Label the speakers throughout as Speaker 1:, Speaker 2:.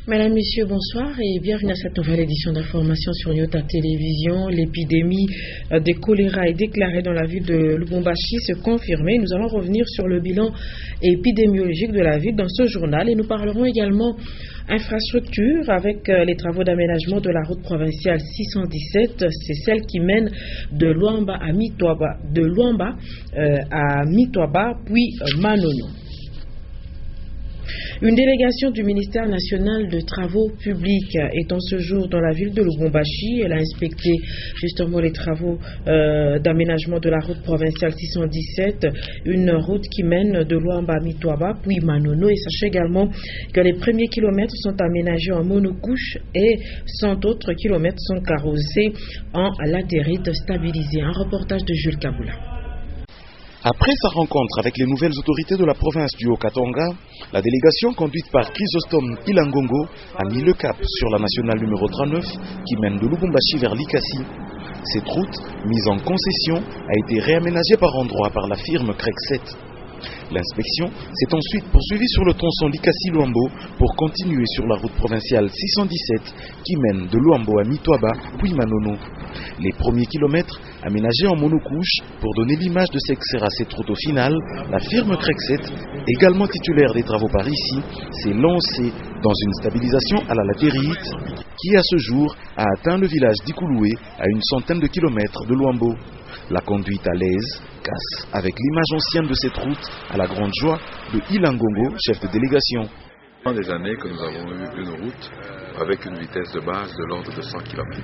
Speaker 1: Mesdames, Messieurs, bonsoir et bienvenue à cette nouvelle édition d'information sur Nyota Télévision. L'épidémie de choléra est déclarée dans la ville de Lubumbashi, c'est confirmé. Nous allons revenir sur le bilan épidémiologique de la ville dans ce journal et nous parlerons également infrastructure avec les travaux d'aménagement de la route provinciale 617. C'est celle qui mène de Luamba à Mitwaba, puis Manono. Une délégation du ministère national de travaux publics est en ce jour dans la ville de Lubumbashi. Elle a inspecté justement les travaux d'aménagement de la route provinciale 617, une route qui mène de Luamba à Mitwaba, puis Manono. Et sachez également que les premiers kilomètres sont aménagés en monocouche et 100 autres kilomètres sont carrossés en latérite stabilisée. Un reportage de Jules Kaboula.
Speaker 2: Après sa rencontre avec les nouvelles autorités de la province du Haut-Katanga, la délégation conduite par Chrysostome Ilangongo a mis le cap sur la nationale numéro 39 qui mène de Lubumbashi vers Likasi. Cette route, mise en concession, a été réaménagée par endroits par la firme Crexet. L'inspection s'est ensuite poursuivie sur le tronçon Likasi-Luambo pour continuer sur la route provinciale 617 qui mène de Luambo à Mitwaba puis Manono. Les premiers kilomètres aménagés en monocouche pour donner l'image de ce que sera cette route au final, la firme Crexet, également titulaire des travaux par ici, s'est lancée dans une stabilisation à la latérite qui à ce jour a atteint le village d'Ikouloué à une centaine de kilomètres de Luambo. La conduite à l'aise casse avec l'image ancienne de cette route à la grande joie de Ilangongo, chef de délégation.
Speaker 3: Pendant des années que nous avons eu une route avec une vitesse de base de l'ordre de 100 km.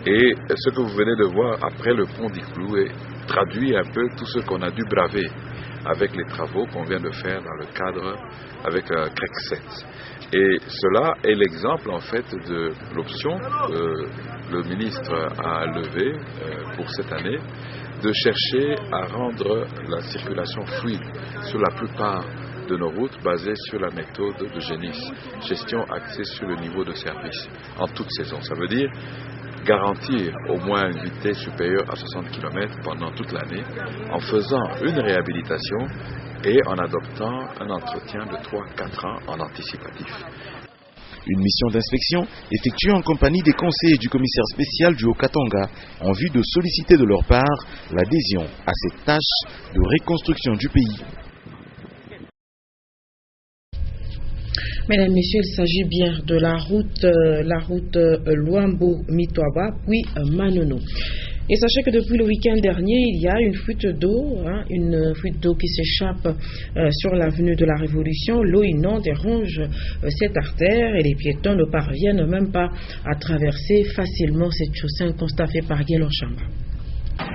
Speaker 3: Et ce que vous venez de voir après le pont d'Ikouloué traduit un peu tout ce qu'on a dû braver avec les travaux qu'on vient de faire dans le cadre avec Crexet. Et cela est l'exemple en fait de l'option que le ministre a levée pour cette année de chercher à rendre la circulation fluide sur la plupart de nos routes basées sur la méthode de GENIS, gestion axée sur le niveau de service en toute saison. Ça veut dire garantir au moins une vitesse supérieure à 60 km pendant toute l'année en faisant une réhabilitation et en adoptant un entretien de 3-4 ans en anticipatif.
Speaker 2: Une mission d'inspection effectuée en compagnie des conseillers du commissaire spécial du Haut-Katanga en vue de solliciter de leur part l'adhésion à cette tâche de reconstruction du pays.
Speaker 1: Mesdames, Messieurs, il s'agit bien de la route Luambo-Mitwaba, puis Manono. Et sachez que depuis le week-end dernier, il y a une fuite d'eau qui s'échappe sur l'avenue de la Révolution. L'eau inonde et ronge cette artère et les piétons ne parviennent même pas à traverser facilement cette chaussée. Un constat fait par Guélo Chamba.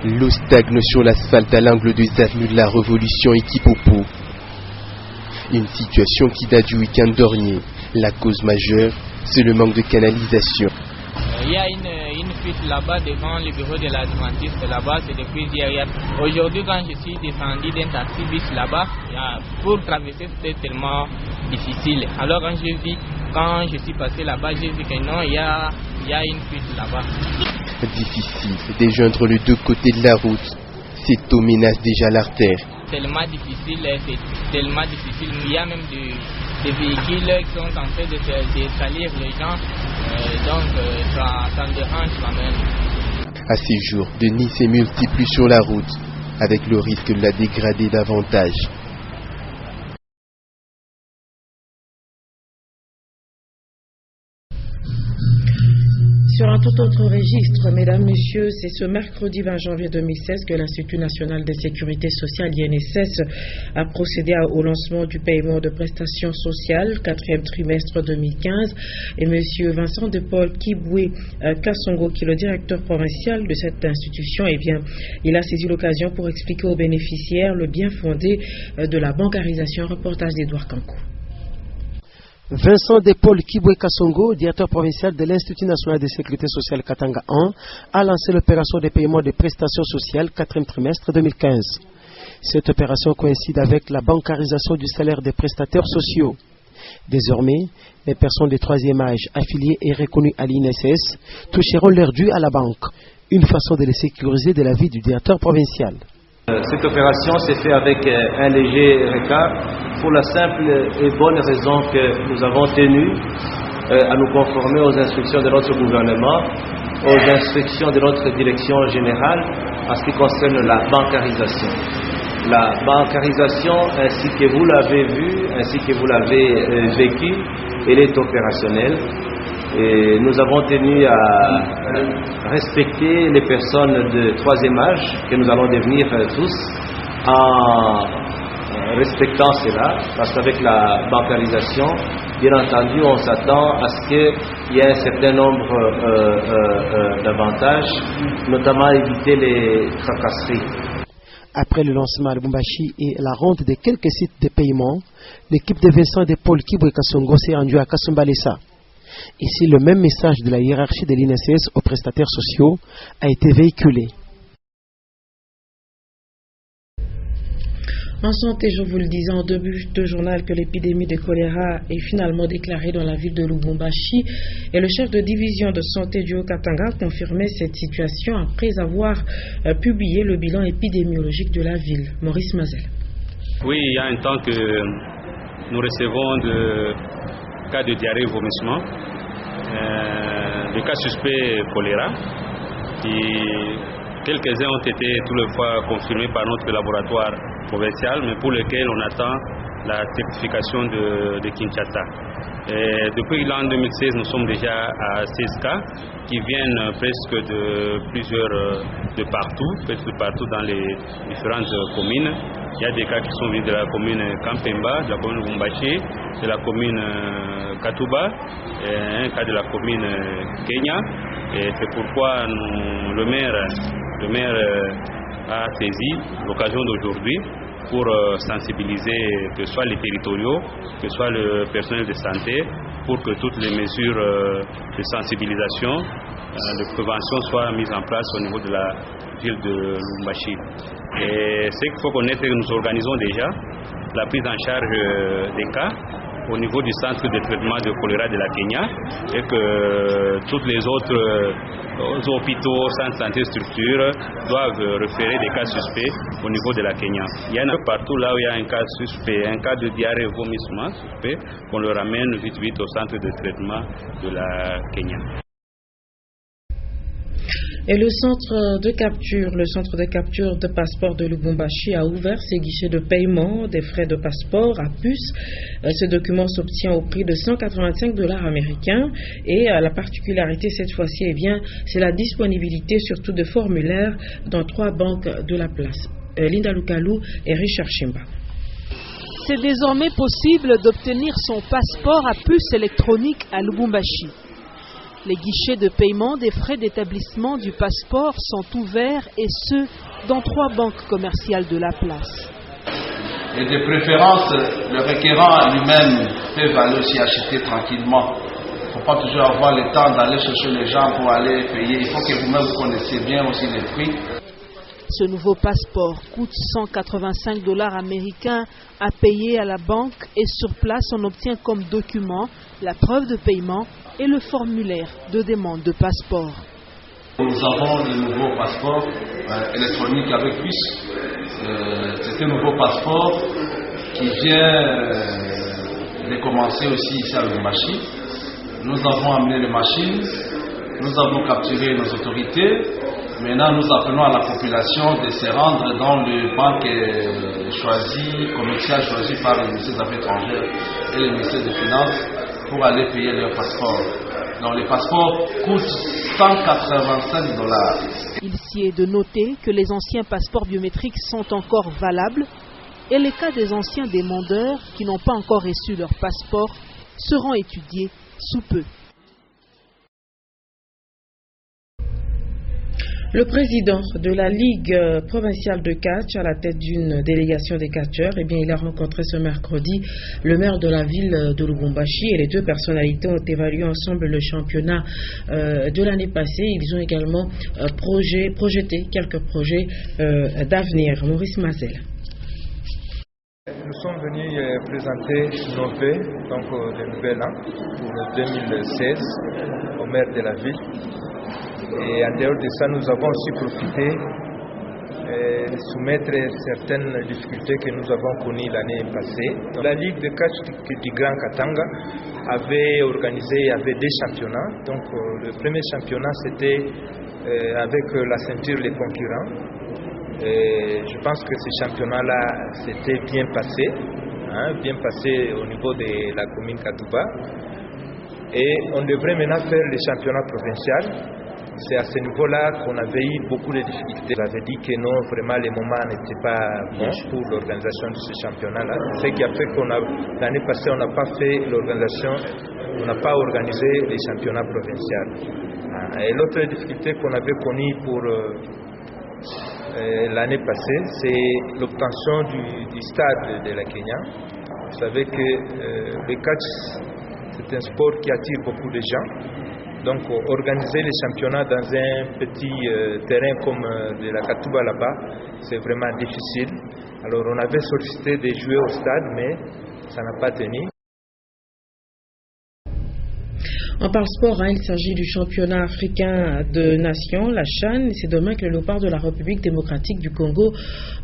Speaker 4: L'eau stagne sur l'asphalte à l'angle des avenues de la Révolution et Kipopo. Une situation qui date du week-end dernier. La cause majeure, c'est le manque de canalisation.
Speaker 5: Il y a une fuite là-bas devant le bureau de l'Adventiste, là-bas c'est depuis hier. Aujourd'hui quand je suis descendu d'un taxi-bus là-bas, pour traverser c'était tellement difficile. Alors quand je suis passé là-bas, j'ai vu que non, il y a une fuite là-bas. Difficile
Speaker 4: de joindre les deux côtés de la route. Cette eau menace déjà l'artère.
Speaker 5: Tellement difficile, c'est tellement difficile. Il y a même des véhicules qui sont en train de salir les gens, donc ça me dérange quand même.
Speaker 4: À ces jours, des nids se multiplient sur la route, avec le risque de la dégrader davantage.
Speaker 1: Sur un tout autre registre, mesdames, messieurs, c'est ce mercredi 20 janvier 2016 que l'Institut national de sécurité sociale, l'INSS, a procédé au lancement du paiement de prestations sociales, 4e trimestre 2015. Et monsieur Vincent de Paul Kiboué Kassongo, qui est le directeur provincial de cette institution, eh bien, il a saisi l'occasion pour expliquer aux bénéficiaires le bien fondé de la bancarisation. Reportage d'Edouard Kankou.
Speaker 6: Vincent de Paul Kiboué Kassongo, directeur provincial de l'Institut national de sécurité sociale Katanga 1, a lancé l'opération de paiement des prestations sociales 4e trimestre 2015. Cette opération coïncide avec la bancarisation du salaire des prestataires sociaux. Désormais, les personnes de 3e âge affiliées et reconnues à l'INSS toucheront leur dû à la banque, une façon de les sécuriser de la vie du directeur provincial.
Speaker 7: Cette opération s'est faite avec un léger retard pour la simple et bonne raison que nous avons tenu à nous conformer aux instructions de notre gouvernement, aux instructions de notre direction générale en ce qui concerne la bancarisation. La bancarisation, ainsi que vous l'avez vu, ainsi que vous l'avez vécu, elle est opérationnelle. Et nous avons tenu à respecter les personnes de troisième âge, que nous allons devenir tous, en respectant cela, parce qu'avec la bancarisation, bien entendu, on s'attend à ce qu'il y ait un certain nombre d'avantages, notamment éviter les tracasseries.
Speaker 6: Après le lancement à Lubumbashi et la ronde de quelques sites de paiement, l'équipe de Vincent de Paul Kibwe Kassongo s'est rendue à Kasumbalesa. Ici, le même message de la hiérarchie de l'INSS aux prestataires sociaux a été véhiculé.
Speaker 1: En santé, je vous le disais en début de journal que l'épidémie de choléra est finalement déclarée dans la ville de Lubumbashi et le chef de division de santé du Haut-Katanga a confirmé cette situation après avoir publié le bilan épidémiologique de la ville. Maurice Mazel.
Speaker 8: Oui, il y a un temps que nous recevons de cas de diarrhée et vomissement, de cas suspects choléra. Quelques-uns ont été toutefois confirmés par notre laboratoire provincial, mais pour lesquels on attend la certification de Kinshasa. Et depuis l'an 2016, nous sommes déjà à 16 cas qui viennent presque de partout dans les différentes communes. Il y a des cas qui sont venus de la commune Kampemba, de la commune Lubumbashi, de la commune Katuba, et un cas de la commune Kenya. Et c'est pourquoi le maire a saisi l'occasion d'aujourd'hui pour sensibiliser que ce soit les territoriaux, que ce soit le personnel de santé, pour que toutes les mesures de sensibilisation, de prévention soient mises en place au niveau de la ville de Lubumbashi. Et ce qu'il faut connaître, c'est que nous organisons déjà la prise en charge des cas au niveau du centre de traitement de choléra de la Kenya et que toutes les autres hôpitaux, centres de santé, structures doivent référer des cas suspects au niveau de la Kenya. Il y en a partout là où il y a un cas suspect, un cas de diarrhée et vomissement suspect, qu'on le ramène vite au centre de traitement de la Kenya.
Speaker 1: Et le centre de capture de passeport de Lubumbashi a ouvert ses guichets de paiement des frais de passeport à puce. Ce document s'obtient au prix de $185 américains et la particularité cette fois-ci, c'est la disponibilité surtout de formulaires dans 3 banques de la place. Linda Lukalou et Richard Chimba.
Speaker 9: C'est désormais possible d'obtenir son passeport à puce électronique à Lubumbashi. Les guichets de paiement des frais d'établissement du passeport sont ouverts et ce, dans 3 banques commerciales de la place.
Speaker 10: Et de préférence, le requérant lui-même peut aller aussi acheter tranquillement. Il ne faut pas toujours avoir le temps d'aller chercher les gens pour aller payer. Il faut que vous-même vous connaissiez bien aussi les prix.
Speaker 9: Ce nouveau passeport coûte $185 américains à payer à la banque et sur place on obtient comme document la preuve de paiement et le formulaire de demande de passeport.
Speaker 10: Nous avons le nouveau passeport électronique avec puce. C'est un nouveau passeport qui vient de commencer aussi ici à Lubumbashi. Nous avons amené les machines, nous avons capturé nos autorités. Maintenant, nous appelons à la population de se rendre dans les banques commerciales choisies par le ministère des Affaires étrangères et le ministère des Finances pour aller payer leur passeport. Donc, les passeports coûtent $185.
Speaker 9: Il s'y est de noter que les anciens passeports biométriques sont encore valables et les cas des anciens demandeurs qui n'ont pas encore reçu leur passeport seront étudiés sous peu.
Speaker 1: Le président de la Ligue provinciale de catch à la tête d'une délégation des catcheurs, il a rencontré ce mercredi le maire de la ville de Lubumbashi et les 2 personnalités ont évalué ensemble le championnat de l'année passée. Ils ont également projeté quelques projets d'avenir. Maurice Mazel.
Speaker 11: Nous sommes venus présenter nos vœux, donc le nouvel an pour 2016 au maire de la ville. Et en dehors de ça, nous avons aussi profité soumettre certaines difficultés que nous avons connues l'année passée. La Ligue de catch du Grand Katanga avait organisé des championnats. Donc le premier championnat c'était avec la ceinture les concurrents. Et je pense que ce championnat-là s'était bien passé au niveau de la commune Katouba. Et on devrait maintenant faire les championnats provinciaux. C'est à ce niveau-là qu'on avait eu beaucoup de difficultés. On avait dit que non, vraiment les moments n'étaient pas bons pour l'organisation de ce championnat-là. Ce qui a fait l'année passée, on n'a pas fait l'organisation, on n'a pas organisé les championnats provinciaux. Et l'autre difficulté qu'on avait connue pour l'année passée, c'est l'obtention du stade de la Kenya. Vous savez que le catch, c'est un sport qui attire beaucoup de gens. Donc organiser les championnats dans un petit terrain comme de la Katouba là-bas, c'est vraiment difficile. Alors on avait sollicité de jouer au stade, mais ça n'a pas tenu.
Speaker 1: On parle sport, il s'agit du championnat africain de nations, la CHAN. C'est demain que les léopards de la République démocratique du Congo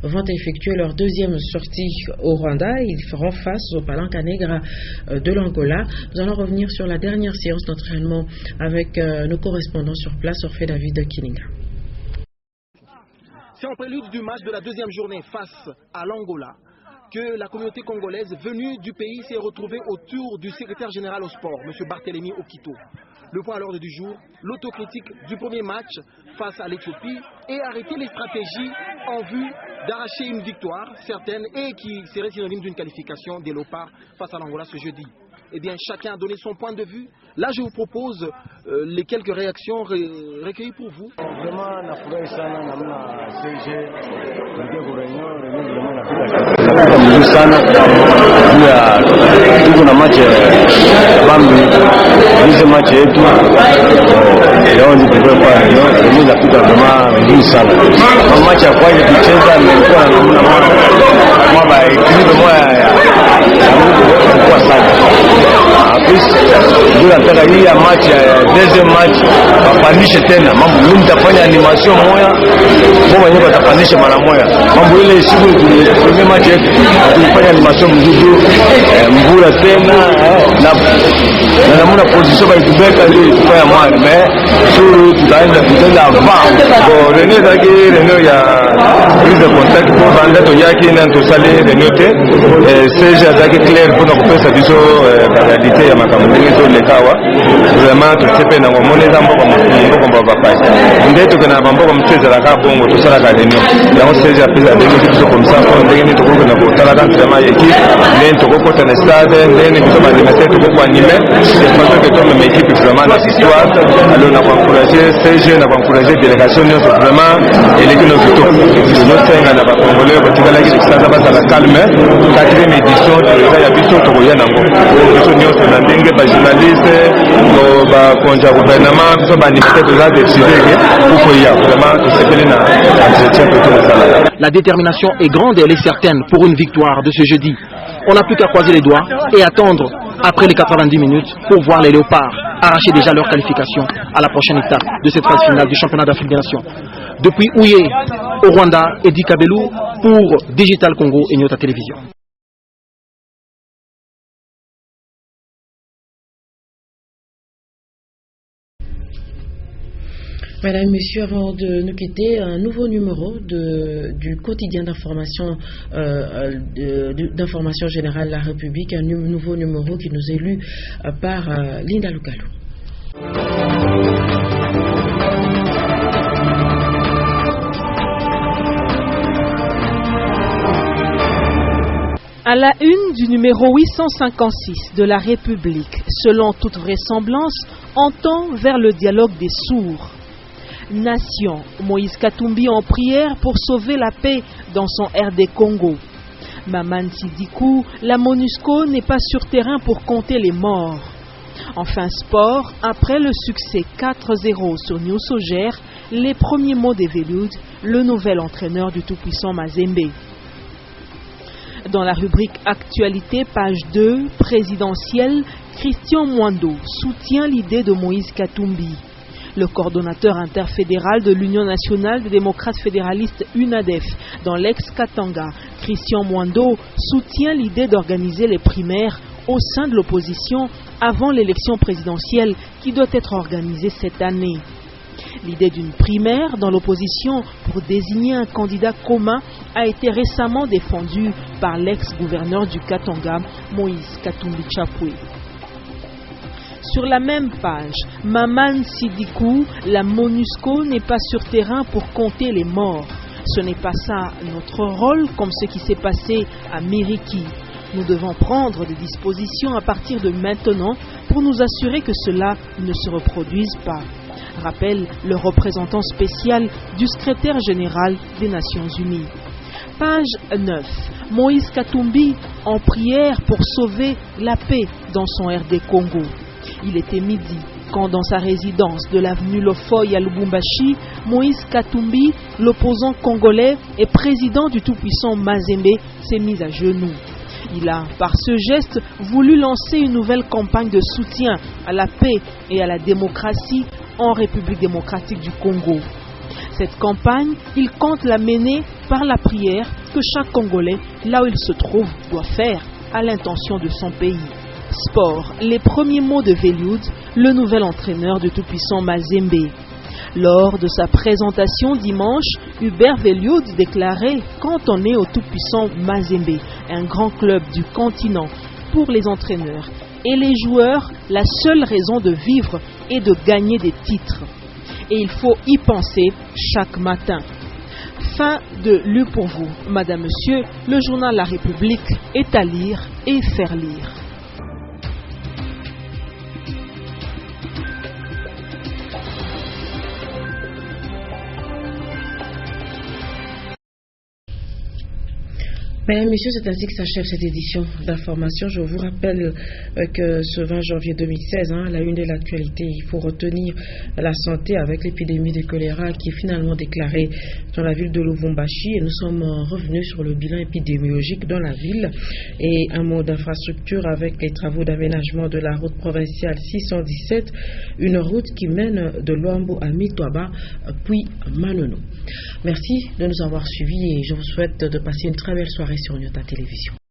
Speaker 1: vont effectuer leur deuxième sortie au Rwanda. Ils feront face au Palanca Negra de l'Angola. Nous allons revenir sur la dernière séance d'entraînement avec nos correspondants sur place, Orphée David Kininga.
Speaker 12: C'est en prélude du match de la deuxième journée face à l'Angola que la communauté congolaise venue du pays s'est retrouvée autour du secrétaire général au sport, M. Barthélémy Okito. Le point à l'ordre du jour, l'autocritique du premier match face à l'Éthiopie et arrêter les stratégies en vue d'arracher une victoire certaine et qui serait synonyme d'une qualification des léopards face à l'Angola ce jeudi. Eh bien, chacun a donné son point de vue. Là, je vous propose les quelques réactions recueillies pour vous.
Speaker 13: Vraiment, nataka hii ya match ya deuxième match wapandishe tena mambo. Mimi nitafanya animation moja kwa wenyewe, watapandisha mara moja mambo. Ile siku premier match yetu tulifanya animation mzuri, mvula tena na namna position ba itubeka ile tufanya mwana mais suru tutaenda avant kwa René Dagi René ya prise de contact pour vendre to yaki na to sale René te c'est Dagi clair pour nous faire biso réalité ya makambo ngezo lekawa vraiment tutepe na ngomone zambo kwa mboko mbaba pasi ndeto kana mboko mteza la kabongo to sala ka René ya c'est ya prise de biso comme ça pour ndenge to ko na ko tala ka vraiment équipe mais to ko na stade ndenge biso ba limiter to ko animer c'est parce que comme équipe vraiment la histoire alors on a encourager ces jeunes, on a encourager délégation vraiment et les nos photos nous tenga na ba congolais ba tigala ki ça va la calme 4e édition de ya biso to ya nango biso nyonso na ndenge ba journaliste no ba konja gouvernement biso ba limiter de la décider pour ya vraiment to sepeli na entretien to sala.
Speaker 12: La détermination est grande et elle est certaine pour une victoire de ce jeudi. On n'a plus qu'à croiser les doigts et attendre après les 90 minutes pour voir les léopards arracher déjà leur qualification à la prochaine étape de cette phase finale du championnat d'Afrique des Nations. Depuis Ouyé, au Rwanda, Eddie Kabelou pour Digital Congo et Nyota Télévision.
Speaker 1: Mesdames, Messieurs, avant de nous quitter, un nouveau numéro du quotidien d'information générale La République, un nouveau numéro qui nous est lu par Linda Lukalou.
Speaker 9: À la une du numéro 856 de La République, selon toute vraisemblance, on tend vers le dialogue des sourds. Nation, Moïse Katumbi en prière pour sauver la paix dans son RD Congo. Maman Sidikou, la MONUSCO n'est pas sur terrain pour compter les morts. Enfin sport, après le succès 4-0 sur New Soger, les premiers mots d'Eveloud, le nouvel entraîneur du tout-puissant Mazembe. Dans la rubrique Actualité, page 2, présidentielle, Christian Mwando soutient l'idée de Moïse Katumbi. Le coordonnateur interfédéral de l'Union nationale des démocrates fédéralistes UNADEF dans l'ex-Katanga, Christian Mwando, soutient l'idée d'organiser les primaires au sein de l'opposition avant l'élection présidentielle qui doit être organisée cette année. L'idée d'une primaire dans l'opposition pour désigner un candidat commun a été récemment défendue par l'ex-gouverneur du Katanga, Moïse Katumbi Chapwe. Sur la même page, Maman Sidikou, la MONUSCO n'est pas sur terrain pour compter les morts. Ce n'est pas ça notre rôle, comme ce qui s'est passé à Miriki. Nous devons prendre des dispositions à partir de maintenant pour nous assurer que cela ne se reproduise pas, rappelle le représentant spécial du secrétaire général des Nations Unies. Page 9. Moïse Katumbi en prière pour sauver la paix dans son RD Congo. Il était midi quand dans sa résidence de l'avenue Lofoy à Lubumbashi, Moïse Katumbi, l'opposant congolais et président du tout-puissant Mazembe, s'est mis à genoux. Il a, par ce geste, voulu lancer une nouvelle campagne de soutien à la paix et à la démocratie en République démocratique du Congo. Cette campagne, il compte la mener par la prière que chaque Congolais, là où il se trouve, doit faire à l'intention de son pays. Sport, les premiers mots de Velioud, le nouvel entraîneur du tout-puissant Mazembe. Lors de sa présentation dimanche, Hubert Velioud déclarait « Quand on est au tout-puissant Mazembe, un grand club du continent, pour les entraîneurs et les joueurs, la seule raison de vivre est de gagner des titres. Et il faut y penser chaque matin. » Fin de Lu pour vous. Madame, Monsieur, le journal La République est à lire et faire lire.
Speaker 1: Mesdames, Messieurs, c'est ainsi que s'achève cette édition d'information. Je vous rappelle que ce 20 janvier 2016, à la une de l'actualité, il faut retenir la santé avec l'épidémie de choléra qui est finalement déclarée dans la ville de Lubumbashi. Et nous sommes revenus sur le bilan épidémiologique dans la ville. Et un mot d'infrastructure avec les travaux d'aménagement de la route provinciale 617, une route qui mène de Luambo à Mitwaba, puis Manono. Merci de nous avoir suivis et je vous souhaite de passer une très belle soirée sur Nyota Télévision.